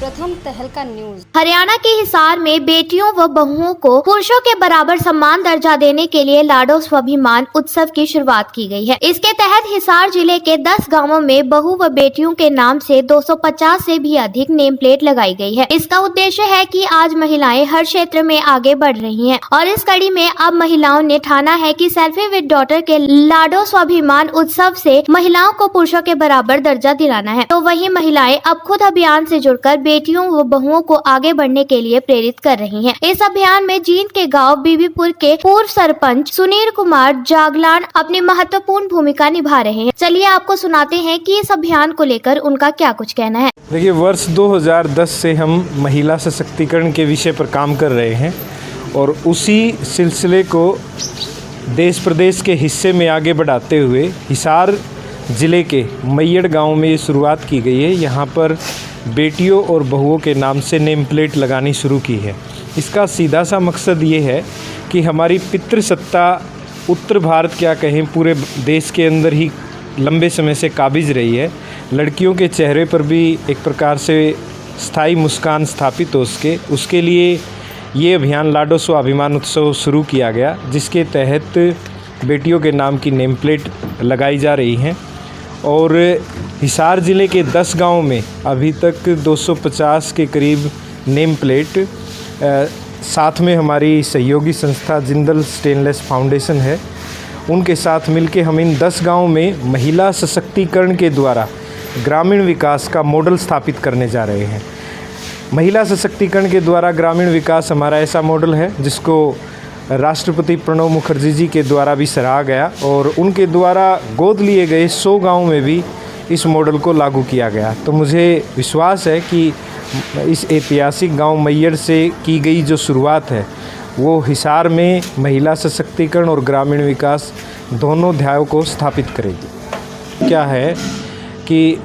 प्रथम तहलका न्यूज। हरियाणा के हिसार में बेटियों व बहुओं को पुरुषों के बराबर सम्मान दर्जा देने के लिए लाडो स्वाभिमान उत्सव की शुरुआत की गई है। इसके तहत हिसार जिले के 10 गांवों में बहू व बेटियों के नाम से 250 से भी अधिक नेम प्लेट लगाई गई है। इसका उद्देश्य है कि आज महिलाएं हर क्षेत्र में आगे बढ़ रही हैं और इस कड़ी में अब महिलाओं ने ठाना है कि सेल्फी विद डॉटर के लाडो स्वाभिमान उत्सव से महिलाओं को पुरुषों के बराबर दर्जा दिलाना है। तो वहीं महिलाएं अब खुद अभियान से जुड़कर बेटियों व बहुओं को आगे बढ़ने के लिए प्रेरित कर रही हैं। इस अभियान में जींद के गांव बीबीपुर के पूर्व सरपंच सुनील कुमार जागलान अपनी महत्वपूर्ण भूमिका निभा रहे हैं। चलिए आपको सुनाते हैं कि इस अभियान को लेकर उनका क्या कुछ कहना है। देखिए, वर्ष 2010 से हम महिला सशक्तिकरण के विषय पर काम कर रहे हैं और उसी सिलसिले को देश प्रदेश के हिस्से में आगे बढ़ाते हुए हिसार ज़िले के मैयड़ गांव में ये शुरुआत की गई है। यहाँ पर बेटियों और बहुओं के नाम से नेम प्लेट लगानी शुरू की है। इसका सीधा सा मकसद ये है कि हमारी पितृसत्ता उत्तर भारत क्या कहें पूरे देश के अंदर ही लंबे समय से काबिज रही है। लड़कियों के चेहरे पर भी एक प्रकार से स्थायी मुस्कान स्थापित हो उसके लिए ये अभियान लाडो स्वाभिमान उत्सव शुरू किया गया, जिसके तहत बेटियों के नाम की नेम प्लेट लगाई जा रही हैं। और हिसार ज़िले के 10 गांव में अभी तक 250 के करीब नेम प्लेट, साथ में हमारी सहयोगी संस्था जिंदल स्टेनलेस फाउंडेशन है, उनके साथ मिलकर हम इन 10 गांव में महिला सशक्तिकरण के द्वारा ग्रामीण विकास का मॉडल स्थापित करने जा रहे हैं। महिला सशक्तिकरण के द्वारा ग्रामीण विकास हमारा ऐसा मॉडल है जिसको राष्ट्रपति प्रणब मुखर्जी जी के द्वारा भी सराहा गया और उनके द्वारा गोद लिए गए 100 गाँव में भी इस मॉडल को लागू किया गया। तो मुझे विश्वास है कि इस ऐतिहासिक गांव मैयड़ से की गई जो शुरुआत है वो हिसार में महिला सशक्तिकरण और ग्रामीण विकास दोनों ध्यायों को स्थापित करेगी। क्या है कि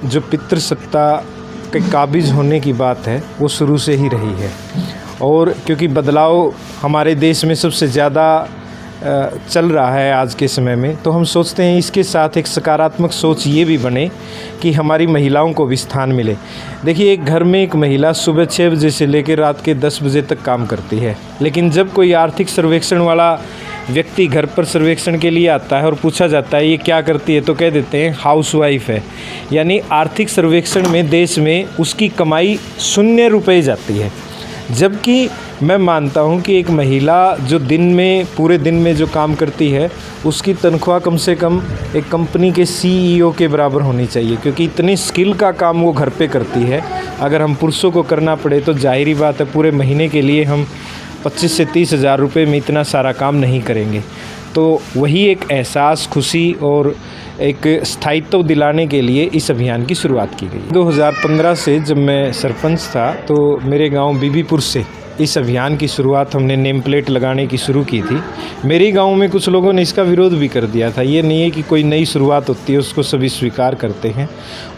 जो पितृसत्ता के काबिज होने की बात है वो शुरू से ही रही है और क्योंकि बदलाव हमारे देश में सबसे ज़्यादा चल रहा है आज के समय में, तो हम सोचते हैं इसके साथ एक सकारात्मक सोच ये भी बने कि हमारी महिलाओं को भी स्थान मिले। देखिए, एक घर में एक महिला सुबह 6 बजे से लेकर रात के 10 बजे तक काम करती है, लेकिन जब कोई आर्थिक सर्वेक्षण वाला व्यक्ति घर पर सर्वेक्षण के लिए आता है और पूछा जाता है ये क्या करती है, तो कह देते हैं हाउसवाइफ है। यानी आर्थिक सर्वेक्षण में देश में उसकी कमाई 0 रुपये जाती है। जबकि मैं मानता हूं कि एक महिला जो दिन में पूरे दिन में जो काम करती है उसकी तनख्वाह कम से कम एक कंपनी के CEO के बराबर होनी चाहिए, क्योंकि इतनी स्किल का काम वो घर पे करती है। अगर हम पुरुषों को करना पड़े तो जाहिर बात है पूरे महीने के लिए हम 25 से 30 हज़ार रुपये में इतना सारा काम नहीं करेंगे। तो वही एक एहसास, खुशी और एक स्थायित्व दिलाने के लिए इस अभियान की शुरुआत की गई। 2015 से जब मैं सरपंच था तो मेरे गांव बीबीपुर से इस अभियान की शुरुआत हमने नेम प्लेट लगाने की शुरू की थी। मेरे गांव में कुछ लोगों ने इसका विरोध भी कर दिया था। ये नहीं है कि कोई नई शुरुआत होती है उसको सभी स्वीकार करते हैं।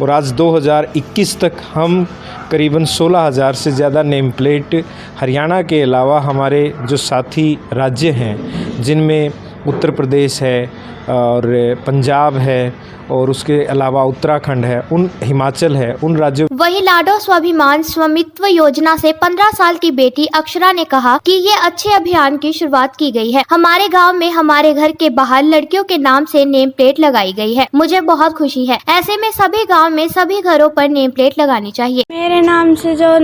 और आज 2021 तक हम करीबन 16,000 से ज़्यादा नेम प्लेट हरियाणा के अलावा हमारे जो साथी राज्य हैं जिनमें उत्तर प्रदेश है और पंजाब है और उसके अलावा उत्तराखंड है, उन हिमाचल है, उन राज्यों। वहीं लाडो स्वाभिमान स्वामित्व योजना से 15 साल की बेटी अक्षरा ने कहा कि ये अच्छे अभियान की शुरुआत की गई है। हमारे गांव में हमारे घर के बाहर लड़कियों के नाम से नेम प्लेट लगाई गई है। मुझे बहुत खुशी है। ऐसे में सभी गाँव में सभी घरों पर नेम प्लेट लगानी चाहिए। मेरे नाम से जो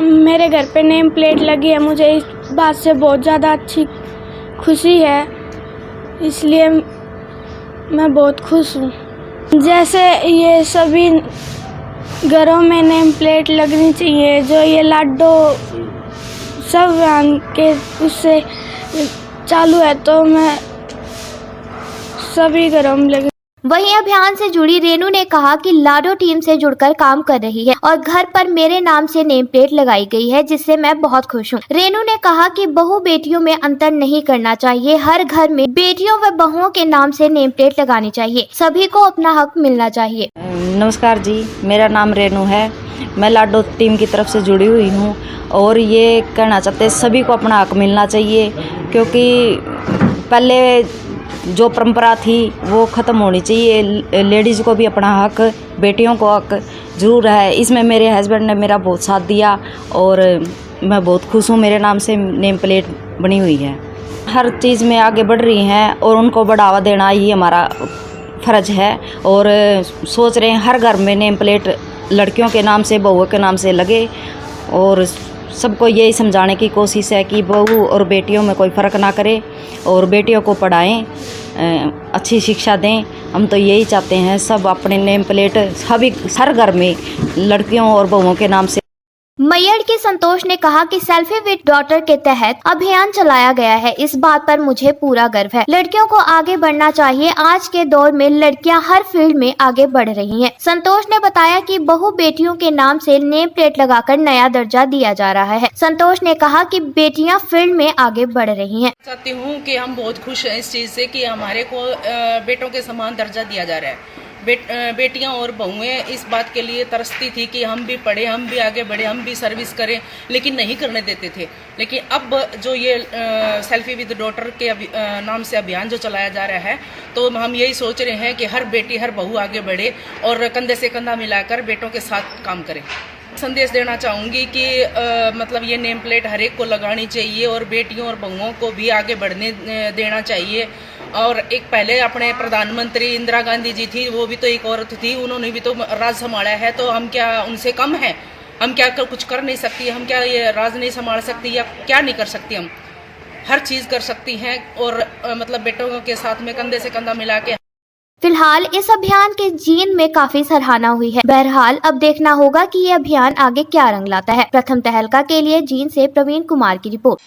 मेरे घर पे नेम प्लेट लगी है, मुझे इस बात से बहुत ज़्यादा अच्छी खुशी है, इसलिए मैं बहुत खुश हूँ। जैसे ये सभी घरों में नेम प्लेट लगनी चाहिए, जो ये लाडो स्वाभिमान के उससे चालू है, तो मैं सभी घरों में लगी। वहीं अभियान से जुड़ी रेनू ने कहा कि लाडो टीम से जुड़कर काम कर रही है और घर पर मेरे नाम से नेम प्लेट लगाई गई है, जिससे मैं बहुत खुश हूँ। रेनू ने कहा कि बहू बेटियों में अंतर नहीं करना चाहिए, हर घर में बेटियों व बहुओं के नाम से नेम प्लेट लगानी चाहिए, सभी को अपना हक मिलना चाहिए। नमस्कार जी, मेरा नाम रेनू है। मैं लाडो टीम की तरफ से जुड़ी हुई हूँ और ये कहना चाहते हैं सभी को अपना हक मिलना चाहिए, क्योंकि पहले जो परंपरा थी वो ख़त्म होनी चाहिए। लेडीज़ को भी अपना हक, बेटियों को हक ज़रूर है। इसमें मेरे हस्बैंड ने मेरा बहुत साथ दिया और मैं बहुत खुश हूँ। मेरे नाम से नेम प्लेट बनी हुई है। हर चीज़ में आगे बढ़ रही हैं और उनको बढ़ावा देना ही हमारा फ़र्ज है। और सोच रहे हैं हर घर में नेम प्लेट लड़कियों के नाम से, बहुओं के नाम से लगे। और सबको यही समझाने की कोशिश है कि बहू और बेटियों में कोई फ़र्क ना करें और बेटियों को पढ़ाएं, अच्छी शिक्षा दें। हम तो यही चाहते हैं सब अपने नेम प्लेट सभी हर घर में लड़कियों और बहुओं के नाम से। मैयड़ के संतोष ने कहा कि सेल्फी विद डॉटर के तहत अभियान चलाया गया है। इस बात पर मुझे पूरा गर्व है। लड़कियों को आगे बढ़ना चाहिए। आज के दौर में लड़कियां हर फील्ड में आगे बढ़ रही हैं। संतोष ने बताया कि बहु बेटियों के नाम से नेम प्लेट लगाकर नया दर्जा दिया जा रहा है। संतोष ने कहा कि बेटियां फील्ड में आगे बढ़ रही हैं। चाहती हूँ कि हम बहुत खुश हैं इस चीज़ से कि हमारे को बेटों के समान दर्जा दिया जा रहा है। बेटियां और बहुएं इस बात के लिए तरसती थी कि हम भी पढ़े, हम भी आगे बढ़े, हम भी सर्विस करें, लेकिन नहीं करने देते थे। लेकिन अब जो ये सेल्फी विद डॉटर के नाम से अभियान जो चलाया जा रहा है, तो हम यही सोच रहे हैं कि हर बेटी, हर बहू आगे बढ़े और कंधे से कंधा मिलाकर बेटों के साथ काम करें। संदेश देना चाहूँगी कि मतलब ये नेम प्लेट हर एक को लगानी चाहिए और बेटियों और बहुओं को भी आगे बढ़ने देना चाहिए। और एक पहले अपने प्रधानमंत्री इंदिरा गांधी जी थी, वो भी तो एक औरत थी, उन्होंने भी तो राज संभाला है। तो हम क्या उनसे कम हैं? हम क्या कुछ कर नहीं सकती? हम क्या ये राज नहीं संभाल सकती या क्या नहीं कर सकती? हम हर चीज़ कर सकती हैं और मतलब बेटों के साथ में कंधे से कंधा मिला के। फिलहाल इस अभियान के जींद में काफी सराहना हुई है। बहरहाल अब देखना होगा कि ये अभियान आगे क्या रंग लाता है। प्रथम तहलका के लिए जींद से प्रवीण कुमार की रिपोर्ट।